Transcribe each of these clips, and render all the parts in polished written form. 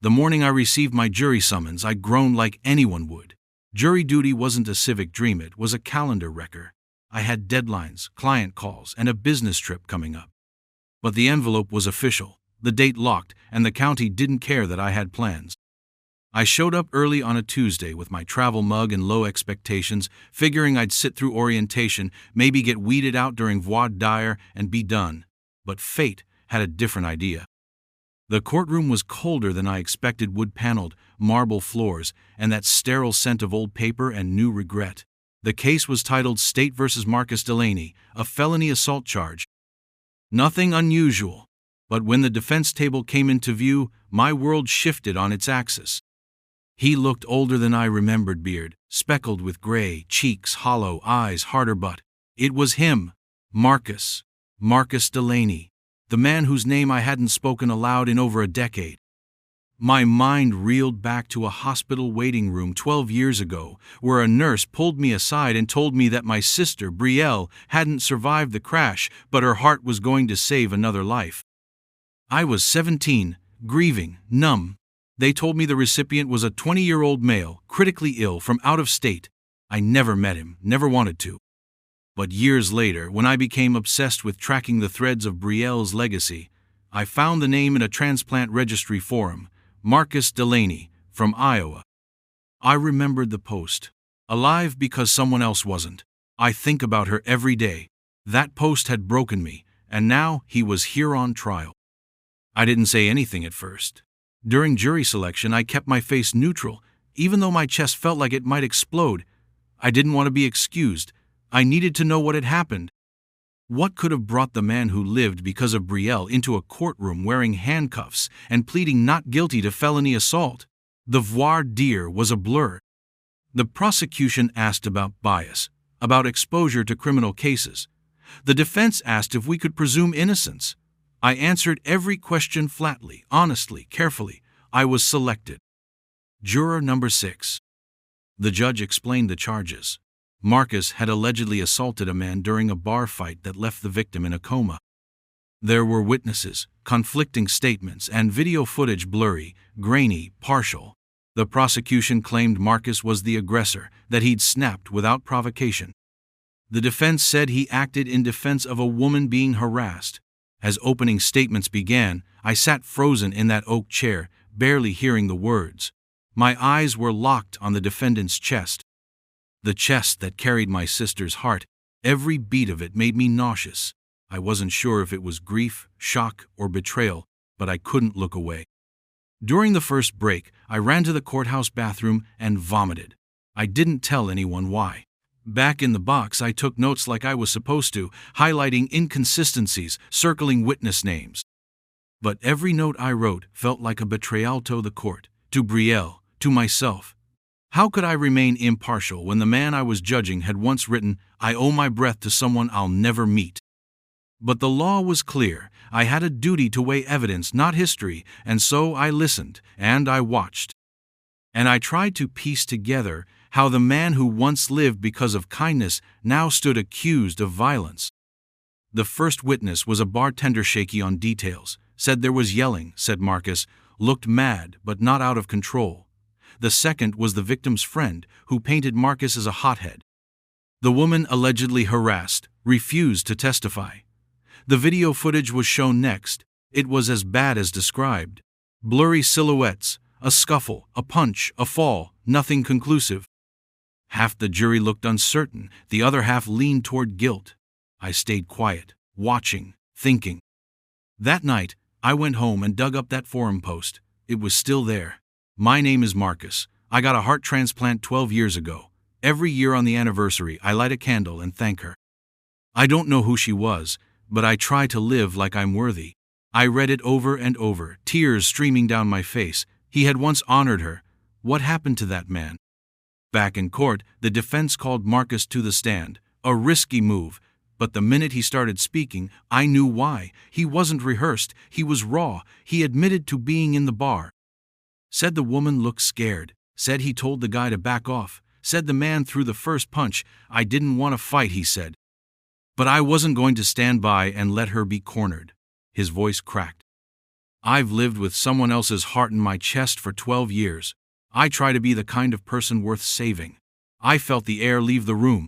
The morning I received my jury summons, I groaned like anyone would. Jury duty wasn't a civic dream, it was a calendar wrecker. I had deadlines, client calls, and a business trip coming up. But the envelope was official, the date locked, and the county didn't care that I had plans. I showed up early on a Tuesday with my travel mug and low expectations, figuring I'd sit through orientation, maybe get weeded out during voir dire, and be done. But fate had a different idea. The courtroom was colder than I expected, wood-paneled, marble floors, and that sterile scent of old paper and new regret. The case was titled State v. Marcus Delaney, a felony assault charge. Nothing unusual. But when the defense table came into view, my world shifted on its axis. He looked older than I remembered, beard, speckled with gray, cheeks hollow, eyes harder, but it was him, Marcus Delaney, the man whose name I hadn't spoken aloud in over a decade. My mind reeled back to a hospital waiting room 12 years ago, where a nurse pulled me aside and told me that my sister, Brielle, hadn't survived the crash, but her heart was going to save another life. I was 17, grieving, numb. They told me the recipient was a 20-year-old male, critically ill, from out of state. I never met him, never wanted to. But years later, when I became obsessed with tracking the threads of Brielle's legacy, I found the name in a transplant registry forum, Marcus Delaney, from Iowa. I remembered the post. Alive because someone else wasn't. I think about her every day. That post had broken me, and now he was here on trial. I didn't say anything at first. During jury selection, I kept my face neutral, even though my chest felt like it might explode. I didn't want to be excused. I needed to know what had happened. What could have brought the man who lived because of Brielle into a courtroom wearing handcuffs and pleading not guilty to felony assault? The voir dire was a blur. The prosecution asked about bias, about exposure to criminal cases. The defense asked if we could presume innocence. I answered every question flatly, honestly, carefully. I was selected. Juror number 6. The judge explained the charges. Marcus had allegedly assaulted a man during a bar fight that left the victim in a coma. There were witnesses, conflicting statements, and video footage blurry, grainy, partial. The prosecution claimed Marcus was the aggressor, that he'd snapped without provocation. The defense said he acted in defense of a woman being harassed. As opening statements began, I sat frozen in that oak chair, barely hearing the words. My eyes were locked on the defendant's chest. The chest that carried my sister's heart. Every beat of it made me nauseous. I wasn't sure if it was grief, shock, or betrayal, but I couldn't look away. During the first break, I ran to the courthouse bathroom and vomited. I didn't tell anyone why. Back in the box, I took notes like I was supposed to, highlighting inconsistencies, circling witness names. But every note I wrote felt like a betrayal to the court, to Brielle, to myself. How could I remain impartial when the man I was judging had once written, "I owe my breath to someone I'll never meet"? But the law was clear. I had a duty to weigh evidence, not history, and so I listened, and I watched. And I tried to piece together how the man who once lived because of kindness now stood accused of violence. The first witness was a bartender, shaky on details, said there was yelling, said Marcus, looked mad but not out of control. The second was the victim's friend, who painted Marcus as a hothead. The woman allegedly harassed, refused to testify. The video footage was shown next. It was as bad as described. Blurry silhouettes, a scuffle, a punch, a fall, nothing conclusive. Half the jury looked uncertain, the other half leaned toward guilt. I stayed quiet, watching, thinking. That night, I went home and dug up that forum post. It was still there. My name is Marcus. I got a heart transplant 12 years ago. Every year on the anniversary, I light a candle and thank her. I don't know who she was, but I try to live like I'm worthy. I read it over and over, tears streaming down my face. He had once honored her. What happened to that man? Back in court, the defense called Marcus to the stand. A risky move, but the minute he started speaking, I knew why. He wasn't rehearsed, he was raw. He admitted to being in the bar. Said the woman looked scared. Said he told the guy to back off. Said the man threw the first punch. I didn't want to fight, he said. But I wasn't going to stand by and let her be cornered. His voice cracked. I've lived with someone else's heart in my chest for 12 years. I try to be the kind of person worth saving. I felt the air leave the room.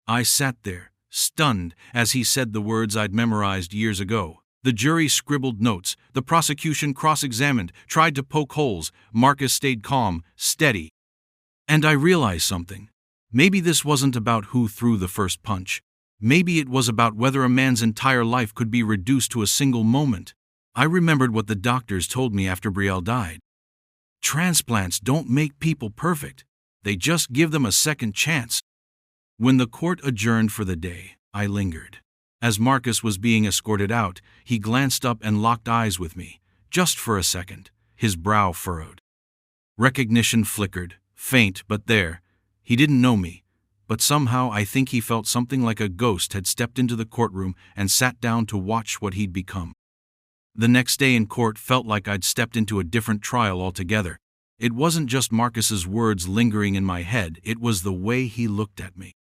I sat there, stunned, as he said the words I'd memorized years ago. The jury scribbled notes, the prosecution cross-examined, tried to poke holes. Marcus stayed calm, steady. And I realized something. Maybe this wasn't about who threw the first punch. Maybe it was about whether a man's entire life could be reduced to a single moment. I remembered what the doctors told me after Brielle died. Transplants don't make people perfect. They just give them a second chance. When the court adjourned for the day, I lingered. As Marcus was being escorted out, he glanced up and locked eyes with me. Just for a second, his brow furrowed. Recognition flickered, faint but there. He didn't know me, but somehow I think he felt something like a ghost had stepped into the courtroom and sat down to watch what he'd become. The next day in court felt like I'd stepped into a different trial altogether. It wasn't just Marcus's words lingering in my head, it was the way he looked at me.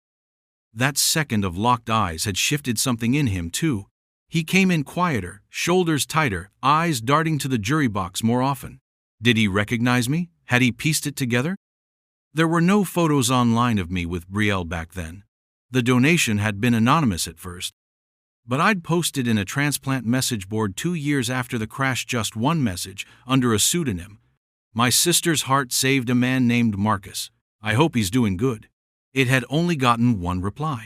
That second of locked eyes had shifted something in him, too. He came in quieter, shoulders tighter, eyes darting to the jury box more often. Did he recognize me? Had he pieced it together? There were no photos online of me with Brielle back then. The donation had been anonymous at first. But I'd posted in a transplant message board 2 years after the crash just one message, under a pseudonym. My sister's heart saved a man named Marcus. I hope he's doing good. It had only gotten one reply.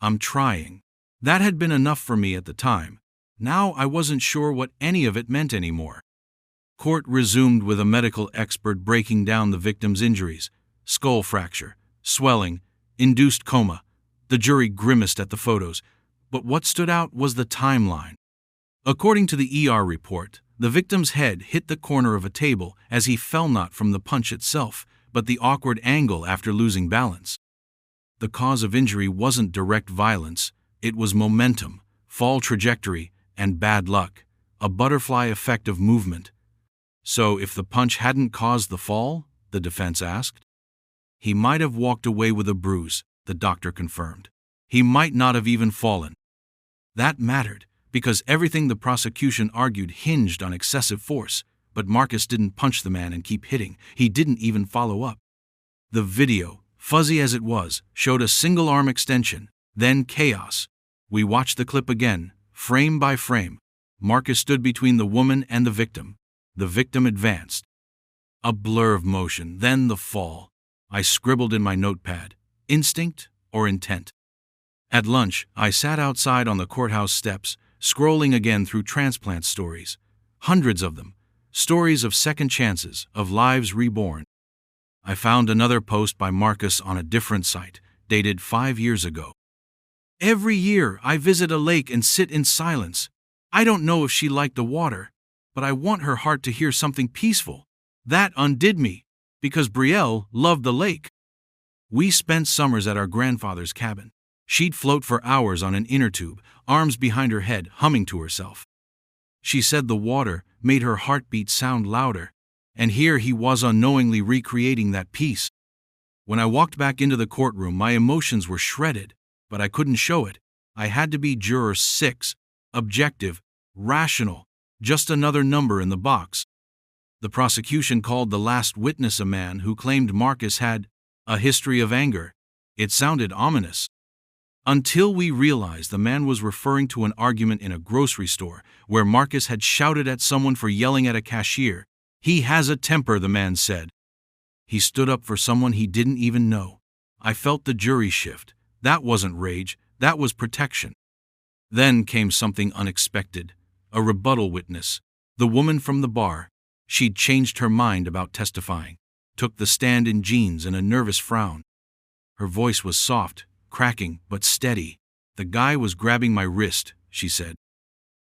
I'm trying. That had been enough for me at the time. Now I wasn't sure what any of it meant anymore. Court resumed with a medical expert breaking down the victim's injuries: skull fracture, swelling, induced coma. The jury grimaced at the photos, but what stood out was the timeline. According to the ER report, the victim's head hit the corner of a table as he fell, not from the punch itself, but the awkward angle after losing balance. The cause of injury wasn't direct violence, it was momentum, fall trajectory, and bad luck, a butterfly effect of movement. So if the punch hadn't caused the fall, the defense asked? He might have walked away with a bruise, the doctor confirmed. He might not have even fallen. That mattered, because everything the prosecution argued hinged on excessive force. But Marcus didn't punch the man and keep hitting. He didn't even follow up. The video, fuzzy as it was, showed a single arm extension, then chaos. We watched the clip again, frame by frame. Marcus stood between the woman and the victim. The victim advanced. A blur of motion, then the fall. I scribbled in my notepad, instinct or intent. At lunch, I sat outside on the courthouse steps, scrolling again through transplant stories. Hundreds of them. Stories of second chances, of lives reborn. I found another post by Marcus on a different site, dated 5 years ago. Every year I visit a lake and sit in silence. I don't know if she liked the water, but I want her heart to hear something peaceful. That undid me, because Brielle loved the lake. We spent summers at our grandfather's cabin. She'd float for hours on an inner tube, arms behind her head, humming to herself. She said the water made her heartbeat sound louder, and here he was unknowingly recreating that piece. When I walked back into the courtroom, my emotions were shredded, but I couldn't show it. I had to be Juror 6, objective, rational, just another number in the box. The prosecution called the last witness a man who claimed Marcus had a history of anger. It sounded ominous. Until we realized the man was referring to an argument in a grocery store where Marcus had shouted at someone for yelling at a cashier. He has a temper, the man said. He stood up for someone he didn't even know. I felt the jury shift. That wasn't rage, that was protection. Then came something unexpected. A rebuttal witness. The woman from the bar. She'd changed her mind about testifying. Took the stand in jeans and a nervous frown. Her voice was soft, cracking, but steady. The guy was grabbing my wrist, she said.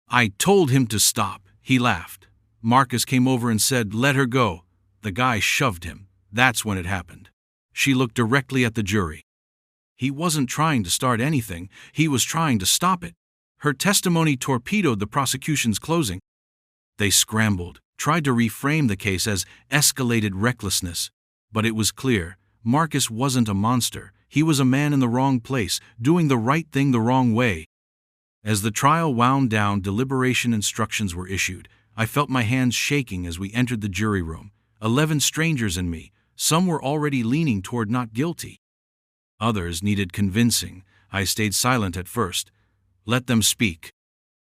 I told him to stop, he laughed. Marcus came over and said, let her go. The guy shoved him. That's when it happened. She looked directly at the jury. He wasn't trying to start anything, he was trying to stop it. Her testimony torpedoed the prosecution's closing. They scrambled, tried to reframe the case as escalated recklessness. But it was clear, Marcus wasn't a monster. He was a man in the wrong place, doing the right thing the wrong way. As the trial wound down, deliberation instructions were issued. I felt my hands shaking as we entered the jury room. 11 strangers and me. Some were already leaning toward not guilty. Others needed convincing. I stayed silent at first. Let them speak.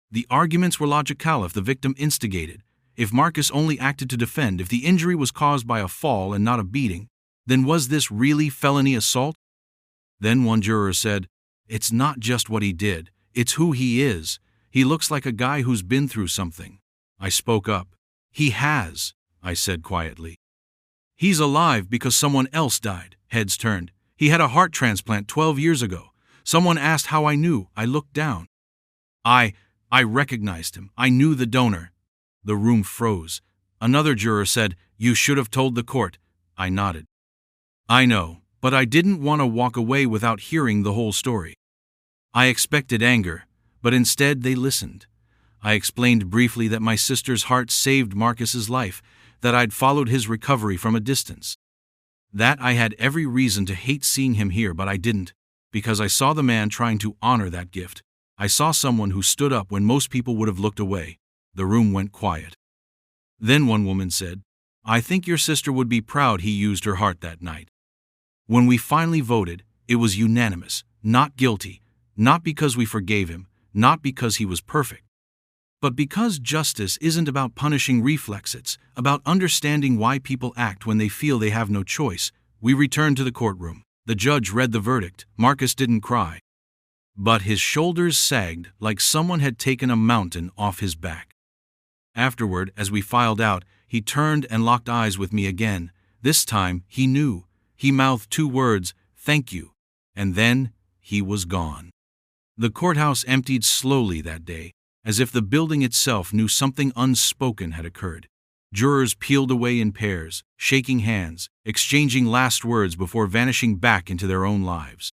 The arguments were logical if the victim instigated. If Marcus only acted to defend, if the injury was caused by a fall and not a beating, then was this really felony assault? Then one juror said, "It's not just what he did, it's who he is. He looks like a guy who's been through something." I spoke up. "He has," I said quietly. "He's alive because someone else died." Heads turned. "He had a heart transplant 12 years ago. Someone asked how I knew. I looked down. I recognized him. I knew the donor." The room froze. Another juror said, "You should have told the court." I nodded. "I know, but I didn't want to walk away without hearing the whole story." I expected anger, but instead they listened. I explained briefly that my sister's heart saved Marcus's life, that I'd followed his recovery from a distance. That I had every reason to hate seeing him here, but I didn't, because I saw the man trying to honor that gift. I saw someone who stood up when most people would have looked away. The room went quiet. Then one woman said, "I think your sister would be proud he used her heart that night." When we finally voted, it was unanimous, not guilty, not because we forgave him, not because he was perfect, but because justice isn't about punishing reflex, it's about understanding why people act when they feel they have no choice. We returned to the courtroom. The judge read the verdict. Marcus didn't cry, but his shoulders sagged like someone had taken a mountain off his back. Afterward, as we filed out, he turned and locked eyes with me again. This time, he knew. He mouthed 2 words, "Thank you," and then he was gone. The courthouse emptied slowly that day, as if the building itself knew something unspoken had occurred. Jurors peeled away in pairs, shaking hands, exchanging last words before vanishing back into their own lives.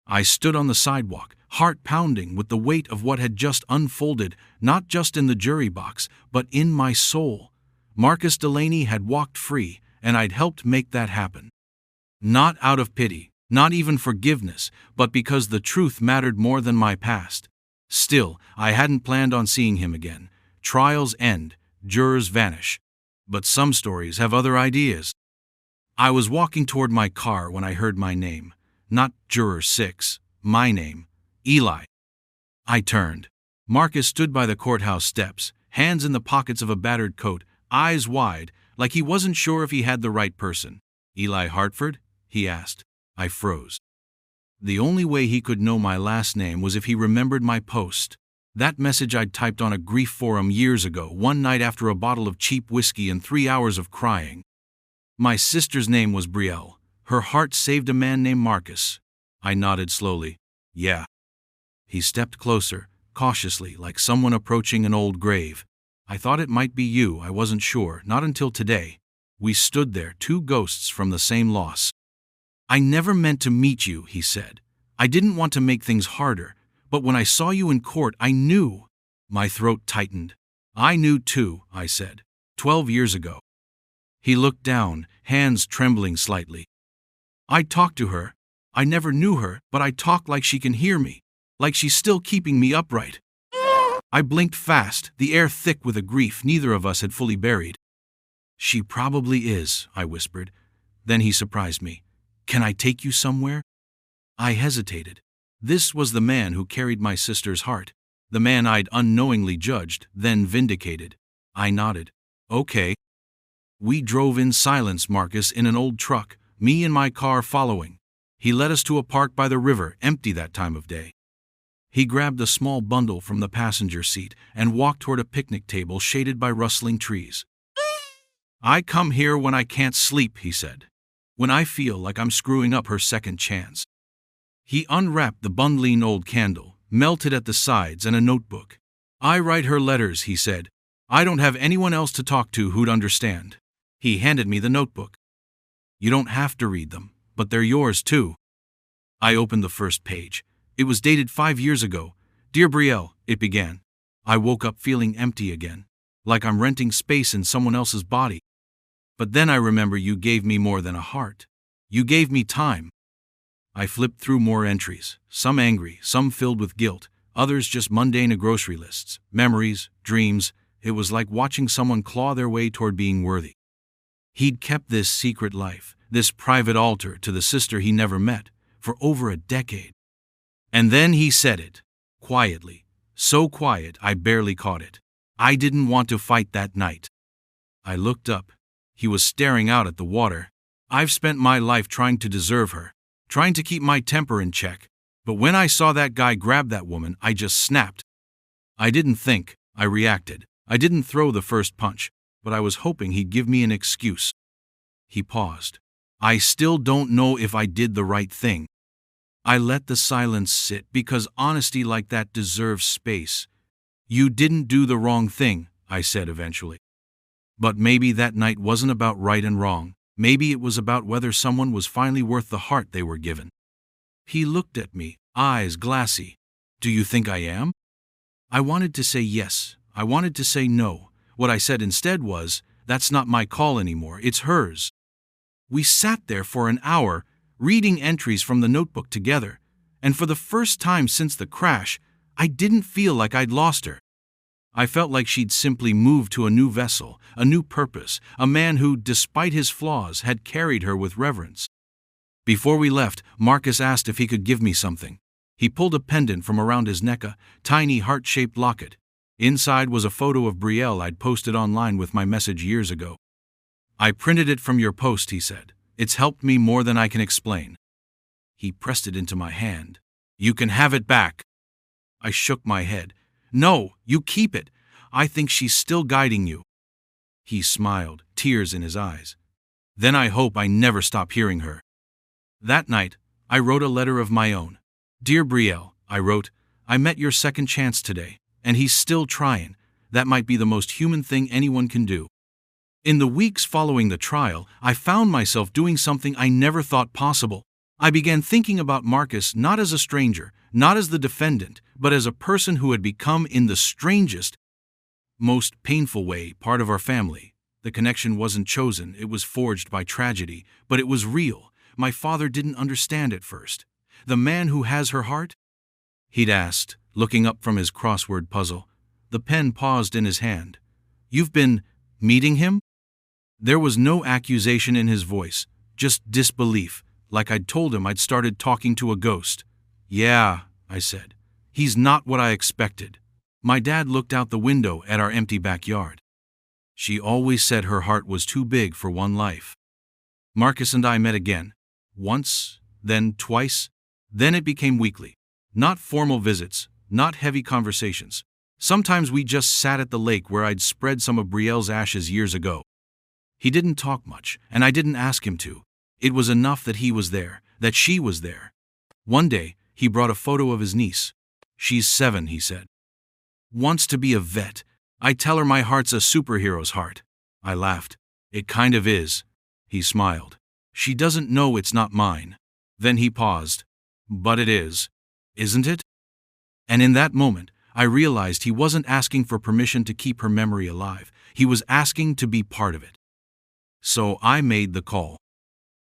I stood on the sidewalk, heart pounding with the weight of what had just unfolded, not just in the jury box, but in my soul. Marcus Delaney had walked free, and I'd helped make that happen. Not out of pity, not even forgiveness, but because the truth mattered more than my past. Still, I hadn't planned on seeing him again. Trials end, jurors vanish. But some stories have other ideas. I was walking toward my car when I heard my name. Not Juror 6, my name, Eli. I turned. Marcus stood by the courthouse steps, hands in the pockets of a battered coat, eyes wide, like he wasn't sure if he had the right person. "Eli Hartford?" he asked. I froze. The only way he could know my last name was if he remembered my post. That message I'd typed on a grief forum years ago, one night after a bottle of cheap whiskey and 3 hours of crying. My sister's name was Brielle. Her heart saved a man named Marcus. I nodded slowly. "Yeah." He stepped closer, cautiously, like someone approaching an old grave. "I thought it might be you, I wasn't sure, not until today." We stood there, 2 ghosts from the same loss. "I never meant to meet you," he said. "I didn't want to make things harder, but when I saw you in court, I knew." My throat tightened. "I knew too," I said. 12 years ago." He looked down, hands trembling slightly. "I talked to her. I never knew her, but I talk like she can hear me, like she's still keeping me upright." I blinked fast, the air thick with a grief neither of us had fully buried. "She probably is," I whispered. Then he surprised me. "Can I take you somewhere?" I hesitated. This was the man who carried my sister's heart, the man I'd unknowingly judged, then vindicated. I nodded. "Okay." We drove in silence, Marcus in an old truck, me in my car following. He led us to a park by the river, empty that time of day. He grabbed a small bundle from the passenger seat and walked toward a picnic table shaded by rustling trees. "I come here when I can't sleep," he said. "When I feel like I'm screwing up her second chance." He unwrapped the bundling old candle, melted at the sides, and a notebook. "I write her letters," he said. "I don't have anyone else to talk to who'd understand." He handed me the notebook. "You don't have to read them, but they're yours too." I opened the first page. It was dated 5 years ago. "Dear Brielle," it began. I woke up feeling empty again, like I'm renting space in someone else's body. But then I remember you gave me more than a heart. You gave me time. I flipped through more entries, some angry, some filled with guilt, others just mundane grocery lists, memories, dreams. It was like watching someone claw their way toward being worthy. He'd kept this secret life, this private altar to the sister he never met, for over a decade. And then he said it, quietly, so quiet I barely caught it. I didn't want to fight that night. I looked up. He was staring out at the water. I've spent my life trying to deserve her, trying to keep my temper in check. But when I saw that guy grab that woman, I just snapped. I didn't think, I reacted. I didn't throw the first punch, but I was hoping he'd give me an excuse. He paused. I still don't know if I did the right thing. I let the silence sit because honesty like that deserves space. You didn't do the wrong thing, I said eventually. But maybe that night wasn't about right and wrong. Maybe it was about whether someone was finally worth the heart they were given. He looked at me, eyes glassy. Do you think I am? I wanted to say yes. I wanted to say no. What I said instead was, that's not my call anymore, it's hers. We sat there for an hour, reading entries from the notebook together, and for the first time since the crash, I didn't feel like I'd lost her. I felt like she'd simply moved to a new vessel, a new purpose, a man who, despite his flaws, had carried her with reverence. Before we left, Marcus asked if he could give me something. He pulled a pendant from around his neck, a tiny heart-shaped locket. Inside was a photo of Brielle I'd posted online with my message years ago. I printed it from your post, he said. It's helped me more than I can explain. He pressed it into my hand. You can have it back. I shook my head. No, you keep it. I think she's still guiding you. He smiled, tears in his eyes. Then I hope I never stop hearing her. That night, I wrote a letter of my own. Dear Brielle, I wrote, I met your second chance today, and he's still trying. That might be the most human thing anyone can do. In the weeks following the trial, I found myself doing something I never thought possible. I began thinking about Marcus not as a stranger, not as the defendant, but as a person who had become, in the strangest, most painful way, part of our family. The connection wasn't chosen, it was forged by tragedy, but it was real. My father didn't understand at first. The man who has her heart? He'd asked, looking up from his crossword puzzle. The pen paused in his hand. You've been meeting him? There was no accusation in his voice, just disbelief, like I'd told him I'd started talking to a ghost. Yeah, I said. He's not what I expected. My dad looked out the window at our empty backyard. She always said her heart was too big for one life. Marcus and I met again. Once, then twice. Then it became weekly. Not formal visits, not heavy conversations. Sometimes we just sat at the lake where I'd spread some of Brielle's ashes years ago. He didn't talk much, and I didn't ask him to. It was enough that he was there, that she was there. One day, he brought a photo of his niece. She's 7, he said. Wants to be a vet. I tell her my heart's a superhero's heart. I laughed. It kind of is. He smiled. She doesn't know it's not mine. Then he paused. But it is. Isn't it? And in that moment, I realized he wasn't asking for permission to keep her memory alive. He was asking to be part of it. So I made the call.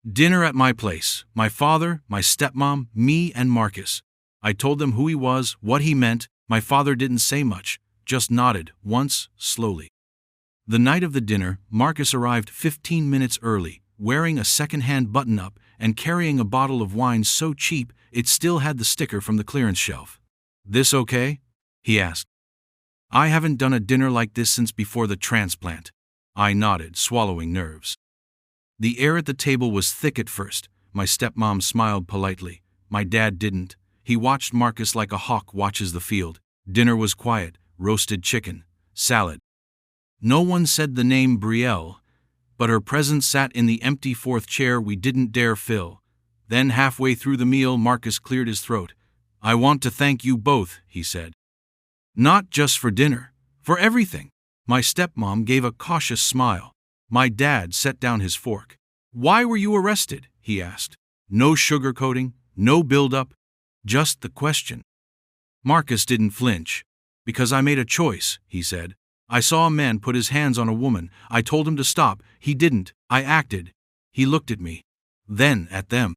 Dinner at my place. My father, my stepmom, me, and Marcus. I told them who he was, what he meant. My father didn't say much, just nodded, once, slowly. The night of the dinner, Marcus arrived 15 minutes early, wearing a second-hand button-up and carrying a bottle of wine so cheap it still had the sticker from the clearance shelf. This okay? He asked. I haven't done a dinner like this since before the transplant. I nodded, swallowing nerves. The air at the table was thick at first. My stepmom smiled politely. My dad didn't. He watched Marcus like a hawk watches the field. Dinner was quiet, roasted chicken, salad. No one said the name Brielle, but her presence sat in the empty fourth chair we didn't dare fill. Then halfway through the meal, Marcus cleared his throat. I want to thank you both, he said. Not just for dinner, for everything. My stepmom gave a cautious smile. My dad set down his fork. Why were you arrested? He asked. No sugarcoating, no build-up, just the question. Marcus didn't flinch. Because I made a choice, he said. I saw a man put his hands on a woman. I told him to stop. He didn't. I acted. He looked at me. Then at them.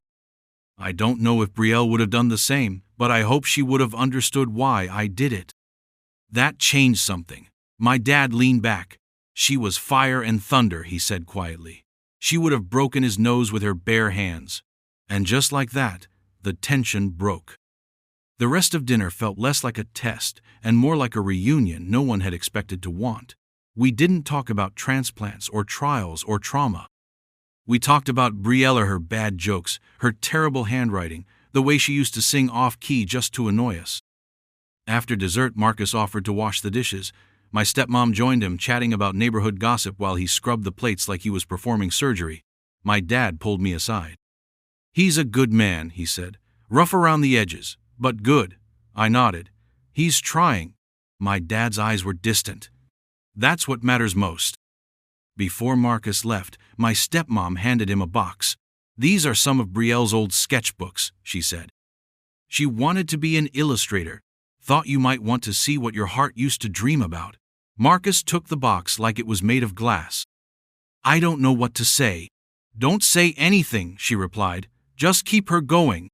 I don't know if Brielle would have done the same, but I hope she would have understood why I did it. That changed something. My dad leaned back. She was fire and thunder, he said quietly. She would have broken his nose with her bare hands. And just like that, the tension broke. The rest of dinner felt less like a test and more like a reunion no one had expected to want. We didn't talk about transplants or trials or trauma. We talked about Brielle, her bad jokes, her terrible handwriting, the way she used to sing off-key just to annoy us. After dessert, Marcus offered to wash the dishes. My stepmom joined him, chatting about neighborhood gossip while he scrubbed the plates like he was performing surgery. My dad pulled me aside. "He's a good man," he said. "Rough around the edges, but good." I nodded. "He's trying." My dad's eyes were distant. "That's what matters most." Before Marcus left, my stepmom handed him a box. "These are some of Brielle's old sketchbooks," she said. "She wanted to be an illustrator. Thought you might want to see what your heart used to dream about." Marcus took the box like it was made of glass. "I don't know what to say." "Don't say anything," she replied. "Just keep her going."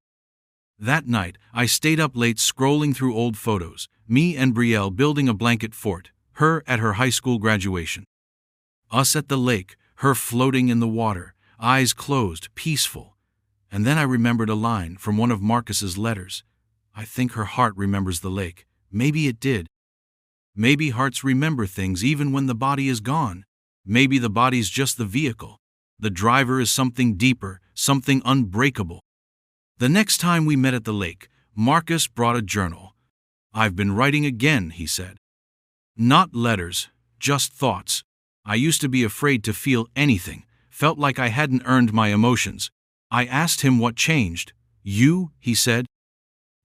That night, I stayed up late scrolling through old photos, me and Brielle building a blanket fort, her at her high school graduation. Us at the lake, her floating in the water, eyes closed, peaceful. And then I remembered a line from one of Marcus's letters. "I think her heart remembers the lake." Maybe it did. Maybe hearts remember things even when the body is gone. Maybe the body's just the vehicle. The driver is something deeper, something unbreakable. The next time we met at the lake, Marcus brought a journal. "I've been writing again," he said. "Not letters, just thoughts. I used to be afraid to feel anything, felt like I hadn't earned my emotions." I asked him what changed. "You," he said.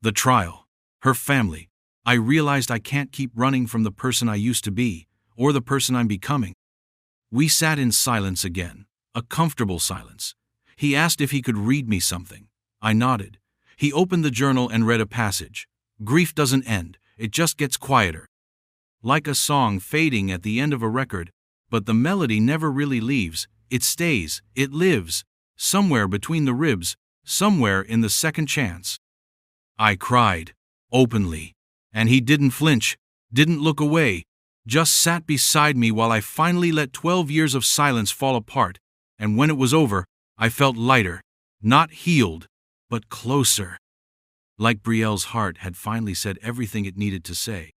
"The trial. Her family. I realized I can't keep running from the person I used to be, or the person I'm becoming." We sat in silence again, a comfortable silence. He asked if he could read me something. I nodded. He opened the journal and read a passage. "Grief doesn't end, it just gets quieter. Like a song fading at the end of a record, but the melody never really leaves, it stays, it lives, somewhere between the ribs, somewhere in the second chance." I cried, openly, and he didn't flinch, didn't look away, just sat beside me while I finally let 12 years of silence fall apart, and when it was over, I felt lighter, not healed, but closer. Like Brielle's heart had finally said everything it needed to say.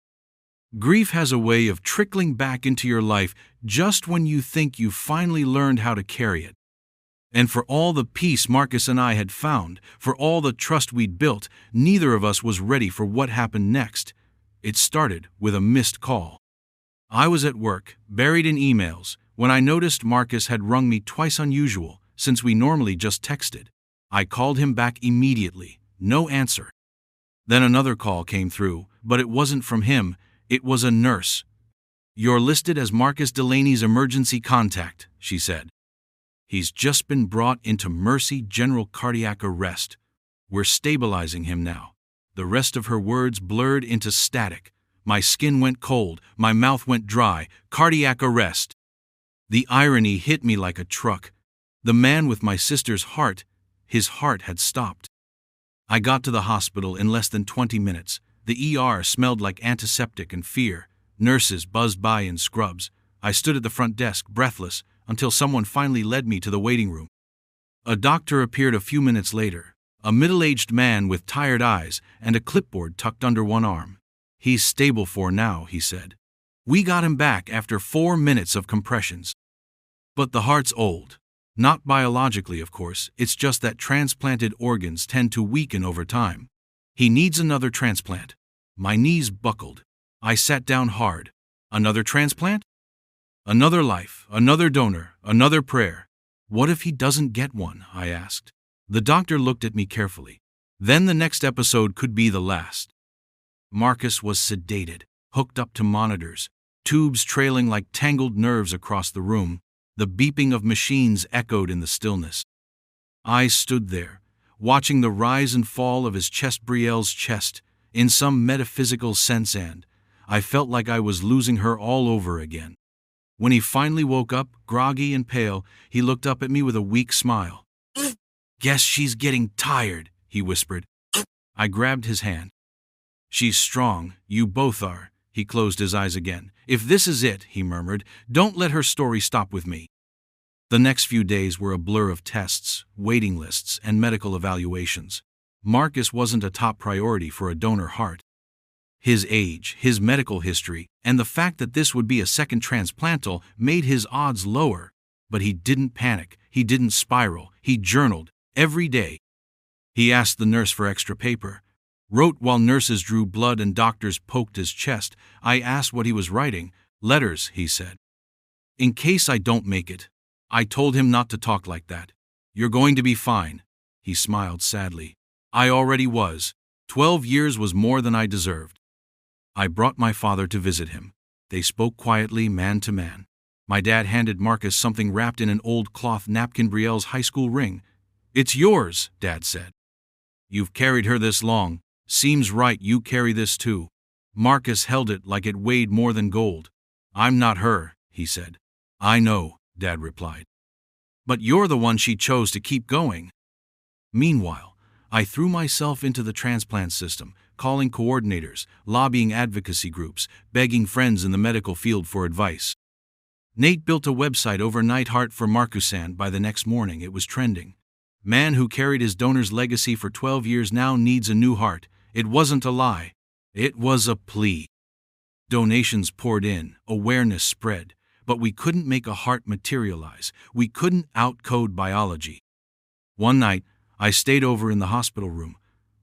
Grief has a way of trickling back into your life just when you think you've finally learned how to carry it. And for all the peace Marcus and I had found, for all the trust we'd built, neither of us was ready for what happened next. It started with a missed call. I was at work, buried in emails, when I noticed Marcus had rung me twice unusual, since we normally just texted. I called him back immediately. No answer. Then another call came through, but it wasn't from him, it was a nurse. "You're listed as Marcus Delaney's emergency contact," she said. "He's just been brought into Mercy General Cardiac Arrest. We're stabilizing him now." The rest of her words blurred into static. My skin went cold, my mouth went dry. Cardiac arrest. The irony hit me like a truck. The man with my sister's heart, his heart had stopped. I got to the hospital in less than 20 minutes. The ER smelled like antiseptic and fear. Nurses buzzed by in scrubs. I stood at the front desk, breathless, until someone finally led me to the waiting room. A doctor appeared a few minutes later, a middle-aged man with tired eyes and a clipboard tucked under one arm. "He's stable for now," he said. "We got him back after 4 minutes of compressions." But the heart's old. Not biologically, of course, it's just that transplanted organs tend to weaken over time. "He needs another transplant." My knees buckled. I sat down hard. Another transplant? Another life, another donor, another prayer. "What if he doesn't get one?" I asked. The doctor looked at me carefully. "Then the next episode could be the last." Marcus was sedated, hooked up to monitors, tubes trailing like tangled nerves across the room. The beeping of machines echoed in the stillness. I stood there, watching the rise and fall of his chest, Brielle's chest, in some metaphysical sense, and I felt like I was losing her all over again. When he finally woke up, groggy and pale, he looked up at me with a weak smile. "Guess she's getting tired," he whispered. I grabbed his hand. "She's strong, you both are," He closed his eyes again. "If this is it," he murmured, "don't let her story stop with me." The next few days were a blur of tests, waiting lists, and medical evaluations. Marcus wasn't a top priority for a donor heart. His age, his medical history, and the fact that this would be a second transplantal made his odds lower. But he didn't panic, he didn't spiral, he journaled, every day. He asked the nurse for extra paper. Wrote while nurses drew blood and doctors poked his chest. I asked what he was writing. "Letters," he said. "In case I don't make it." I told him not to talk like that. "You're going to be fine." He smiled sadly. I already was. 12 years was more than I deserved. I brought my father to visit him. They spoke quietly, man to man. My dad handed Marcus something wrapped in an old cloth napkin, Brielle's high school ring. "It's yours," Dad said. "You've carried her this long. Seems right you carry this too." Marcus held it like it weighed more than gold. "I'm not her," he said. "I know," Dad replied. "But you're the one she chose to keep going." Meanwhile, I threw myself into the transplant system, calling coordinators, lobbying advocacy groups, begging friends in the medical field for advice. Nate built a website overnight. Heart for Marcusan. By the next morning it was trending. Man who carried his donor's legacy for 12 years now needs a new heart. It wasn't a lie. It was a plea. Donations poured in, awareness spread, but we couldn't make a heart materialize. We couldn't outcode biology. One night, I stayed over in the hospital room.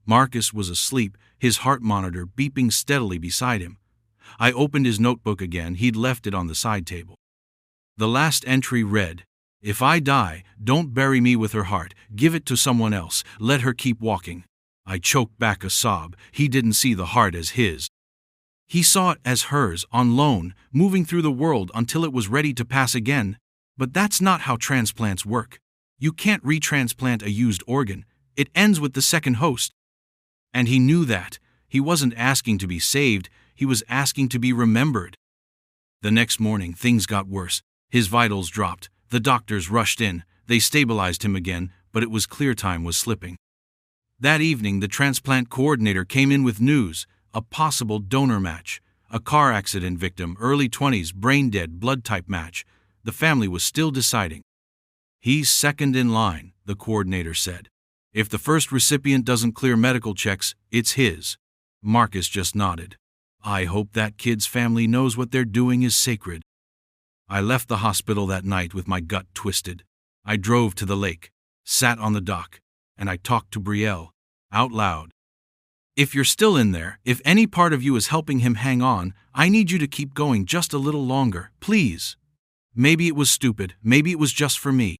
Marcus was asleep, his heart monitor beeping steadily beside him. I opened his notebook again. He'd left it on the side table. The last entry read, "If I die, don't bury me with her heart. Give it to someone else. Let her keep walking." I choked back a sob. He didn't see the heart as his. He saw it as hers, on loan, moving through the world until it was ready to pass again. But that's not how transplants work. You can't retransplant a used organ. It ends with the second host. And he knew that. He wasn't asking to be saved, he was asking to be remembered. The next morning, things got worse. His vitals dropped. The doctors rushed in. They stabilized him again, but it was clear time was slipping. That evening, the transplant coordinator came in with news: a possible donor match. A car accident victim, early 20s, brain dead, blood type match. The family was still deciding. "He's second in line," the coordinator said. "If the first recipient doesn't clear medical checks, it's his." Marcus just nodded. I hope that kid's family knows what they're doing is sacred. I left the hospital that night with my gut twisted. I drove to the lake, sat on the dock, and I talked to Brielle, out loud. "If you're still in there, if any part of you is helping him hang on, I need you to keep going just a little longer, please." Maybe it was stupid, maybe it was just for me.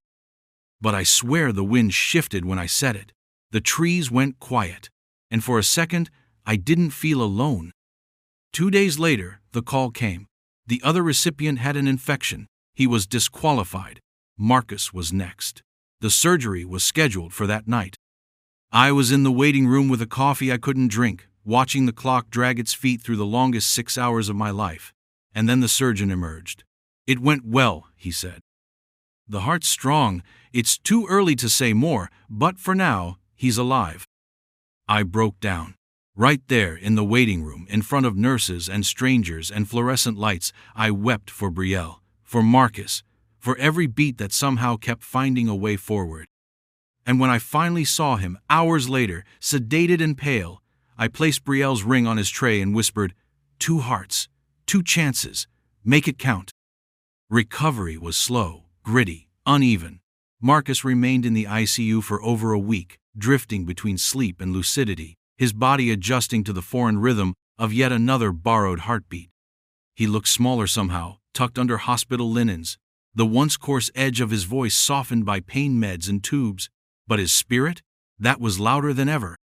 But I swear the wind shifted when I said it. The trees went quiet, and for a second, I didn't feel alone. 2 days later, the call came. The other recipient had an infection. He was disqualified. Marcus was next. The surgery was scheduled for that night. I was in the waiting room with a coffee I couldn't drink, watching the clock drag its feet through the longest 6 hours of my life. And then the surgeon emerged. "It went well," he said. "The heart's strong. It's too early to say more, but for now, he's alive." I broke down. Right there in the waiting room, in front of nurses and strangers and fluorescent lights, I wept for Brielle, for Marcus, for every beat that somehow kept finding a way forward. And when I finally saw him, hours later, sedated and pale, I placed Brielle's ring on his tray and whispered, "2 hearts, 2 chances, make it count." Recovery was slow, gritty, uneven. Marcus remained in the ICU for over a week, drifting between sleep and lucidity, his body adjusting to the foreign rhythm of yet another borrowed heartbeat. He looked smaller somehow, tucked under hospital linens, the once coarse edge of his voice softened by pain meds and tubes, but his spirit? That was louder than ever.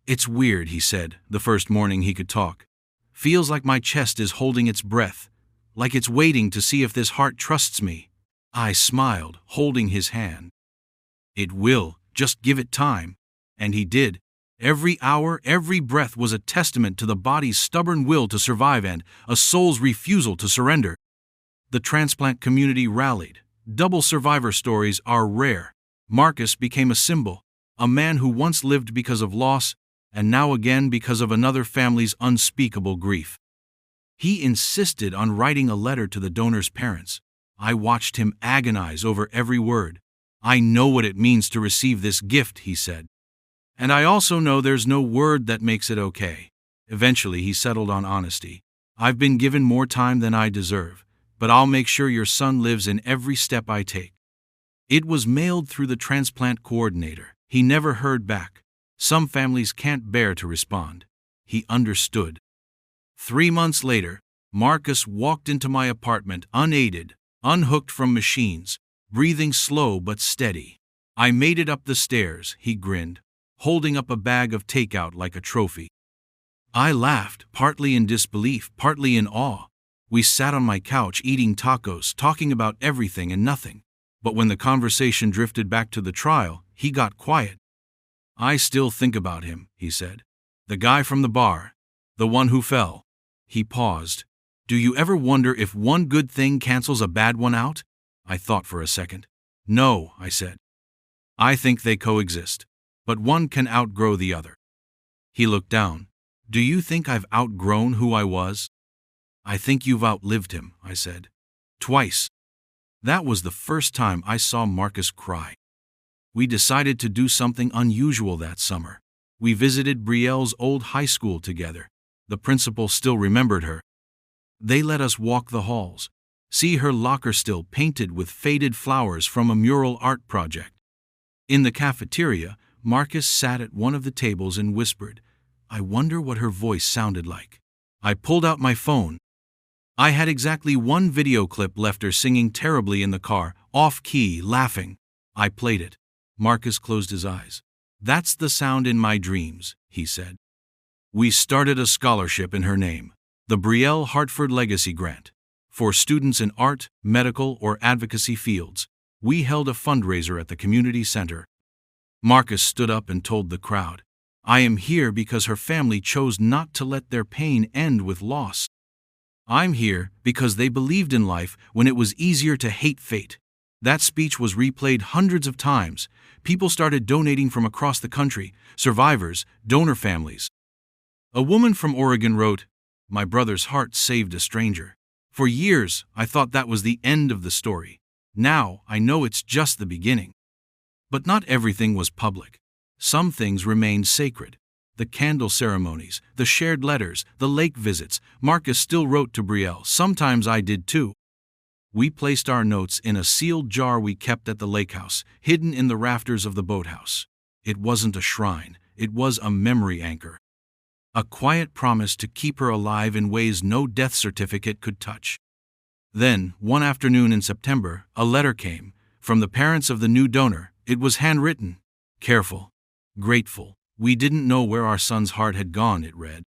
"It's weird," he said, the first morning he could talk. "Feels like my chest is holding its breath, like it's waiting to see if this heart trusts me." I smiled, holding his hand. "It will, just give it time." And he did. Every hour, every breath was a testament to the body's stubborn will to survive and a soul's refusal to surrender. The transplant community rallied. Double survivor stories are rare. Marcus became a symbol, a man who once lived because of loss, and now again because of another family's unspeakable grief. He insisted on writing a letter to the donor's parents. I watched him agonize over every word. "I know what it means to receive this gift," he said. "And I also know there's no word that makes it okay." Eventually, he settled on honesty. "I've been given more time than I deserve, but I'll make sure your son lives in every step I take." It was mailed through the transplant coordinator. He never heard back. Some families can't bear to respond. He understood. 3 months later, Marcus walked into my apartment unaided, unhooked from machines, breathing slow but steady. "I made it up the stairs," he grinned, holding up a bag of takeout like a trophy. I laughed, partly in disbelief, partly in awe. We sat on my couch eating tacos, talking about everything and nothing. But when the conversation drifted back to the trial, he got quiet. "I still think about him," he said. "The guy from the bar. The one who fell." He paused. "Do you ever wonder if one good thing cancels a bad one out?" I thought for a second. "No," I said. "I think they coexist. But one can outgrow the other." He looked down. "Do you think I've outgrown who I was?" "I think you've outlived him," I said. "Twice." That was the first time I saw Marcus cry. We decided to do something unusual that summer. We visited Brielle's old high school together. The principal still remembered her. They let us walk the halls, see her locker still painted with faded flowers from a mural art project. In the cafeteria, Marcus sat at one of the tables and whispered, "I wonder what her voice sounded like." I pulled out my phone. I had exactly one video clip left, her singing terribly in the car, off-key, laughing. I played it. Marcus closed his eyes. "That's the sound in my dreams," he said. We started a scholarship in her name, the Brielle Hartford Legacy Grant. For students in art, medical, or advocacy fields, we held a fundraiser at the community center. Marcus stood up and told the crowd, "I am here because her family chose not to let their pain end with loss. I'm here because they believed in life when it was easier to hate fate." That speech was replayed hundreds of times. People started donating from across the country, survivors, donor families. A woman from Oregon wrote, "My brother's heart saved a stranger. For years, I thought that was the end of the story. Now, I know it's just the beginning." But not everything was public. Some things remained sacred. The candle ceremonies, the shared letters, the lake visits. Marcus still wrote to Brielle. Sometimes I did too. We placed our notes in a sealed jar we kept at the lake house, hidden in the rafters of the boathouse. It wasn't a shrine, it was a memory anchor. A quiet promise to keep her alive in ways no death certificate could touch. Then, one afternoon in September, a letter came from the parents of the new donor. It was handwritten, careful, grateful. "We didn't know where our son's heart had gone," it read.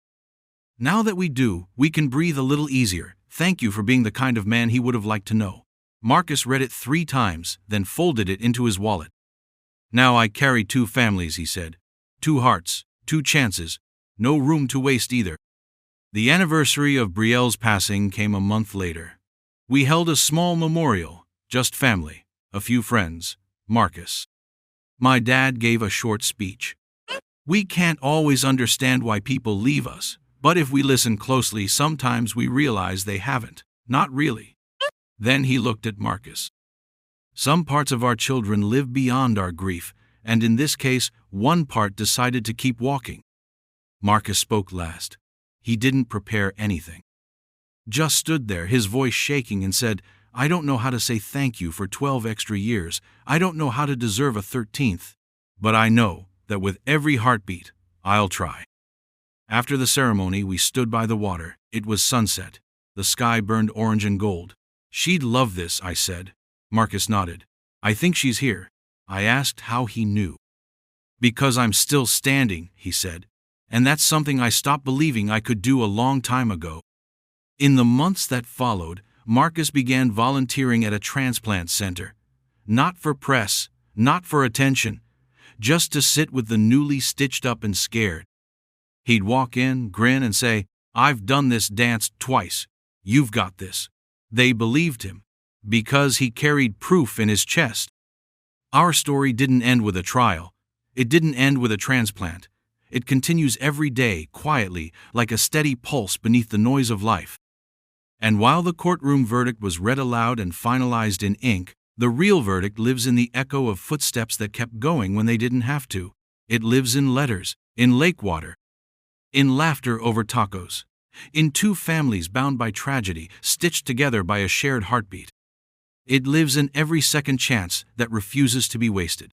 "Now that we do, we can breathe a little easier. Thank you for being the kind of man he would have liked to know." Marcus read it 3 times, then folded it into his wallet. "Now I carry 2 families," he said. 2 hearts, 2 chances, no room to waste either." The anniversary of Brielle's passing came a month later. We held a small memorial, just family, a few friends, Marcus. My dad gave a short speech. "We can't always understand why people leave us, but if we listen closely, sometimes we realize they haven't. Not really." Then he looked at Marcus. "Some parts of our children live beyond our grief, and in this case, one part decided to keep walking." Marcus spoke last. He didn't prepare anything. Just stood there, his voice shaking, and said, "I don't know how to say thank you for 12 extra years. I don't know how to deserve a 13th. But I know that with every heartbeat, I'll try." After the ceremony, we stood by the water. It was sunset. The sky burned orange and gold. "She'd love this," I said. Marcus nodded. "I think she's here." I asked how he knew. "Because I'm still standing," he said. "And that's something I stopped believing I could do a long time ago." In the months that followed, Marcus began volunteering at a transplant center. Not for press, not for attention, just to sit with the newly stitched up and scared. He'd walk in, grin, and say, "I've done this dance twice. You've got this." They believed him, because he carried proof in his chest. Our story didn't end with a trial. It didn't end with a transplant. It continues every day, quietly, like a steady pulse beneath the noise of life. And while the courtroom verdict was read aloud and finalized in ink, the real verdict lives in the echo of footsteps that kept going when they didn't have to. It lives in letters, in lake water, in laughter over tacos, in two families bound by tragedy, stitched together by a shared heartbeat. It lives in every second chance that refuses to be wasted.